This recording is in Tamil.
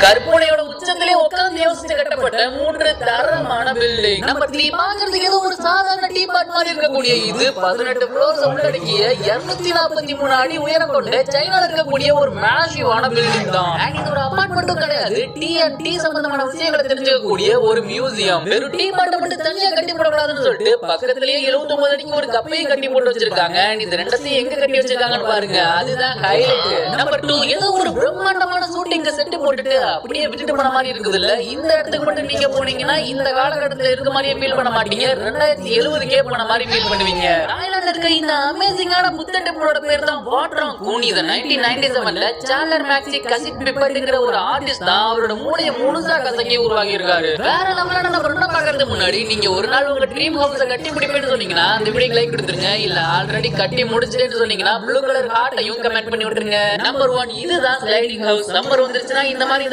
கற்பனையோட உச்சத்திலே உட்கார்ந்து யோசிச்சு கட்டப்பட்ட 3 தரமான பில்டிங். நம்ம பாக்குறதுக்கு ஏதோ ஒரு சாதாரண டீ பார்ட் மாதிரி இருக்கக்கூடிய இது 18 ஃப்ளோர்ஸ் உள்ளடக்கிய 243 அடி உயரம் கொண்ட சைனால இருக்கக்கூடிய ஒரு மேசிவான பில்டிங் தான். இது ஒரு அபார்ட்மெண்ட்டும் கிடையாது, டீ சம்பந்தமான விஷயங்களை தெரிஞ்சுக்கக்கூடிய ஒரு மியூசியம். வெறும் டீ பார்ட் மட்டும் தனியா கட்டி போடக்கூடாதுன்னு சொல்லிட்டு பக்கத்திலேயே 79 அடிக்கு ஒரு கப்பையும் கட்டி போட்டு வச்சிருக்காங்க. இது ரெண்டத்தையும் எங்க கட்டி வச்சிருக்காங்கன்னு பாருங்க, அதுதான் ஹைலைட். நம்பர் 2, ஏதோ ஒரு பிரம்மாண்டமான ஷூட்டிங் செட் போட்டுட்டு அப்படியே விட்டுட்டு போன மாதிரி இருக்குது இல்ல. இந்த இடத்துக்கு மட்டும் நீங்க போனீங்கன்னா இந்த காலகட்டத்துல இருக்க மாதிரியே ஃபீல் பண்ண மாட்டீங்க, 2070 போன மாதிரி ஃபீல் பண்ணுவீங்க. தாய்லாந்துல இருக்க இந்த அமேசிங்கான புத்தன் டெம்பிளோட பேர் தான் வாட்ராங் கூன். இத 1997ல சார்லர் மேக்ஸி கசிப் பிப்பர்ங்கிற ஒரு ஆர்டிஸ்ட் தான் அவரோட மூளையை முழுசா கசக்கி உருவாக்கி இருக்காரு. வேற லெவலான நம்பர் ஒண்ணு பாக்குறதுக்கு முன்னாடி நீங்க ஒரு நாள் உங்க ட்ரீம் ஹவுஸை கட்டி முடிப்பேன்னு சொன்னீங்கன்னா இந்த வீடியோக்கு லைக் கொடுத்துருங்க. இல்ல ஆல்ரெடி கட்டி முடிச்சிட்டேன்னு சொன்னீங்கன்னா ப்ளூ கலர் ஹார்ட்டையும் கமெண்ட் பண்ணி விட்டுருங்க. நம்பர் 1, இதுதான் ஸ்லைடிங் ஹவுஸ். நம்பர் வந்துருச்சுன்னா இந்த மாதிரி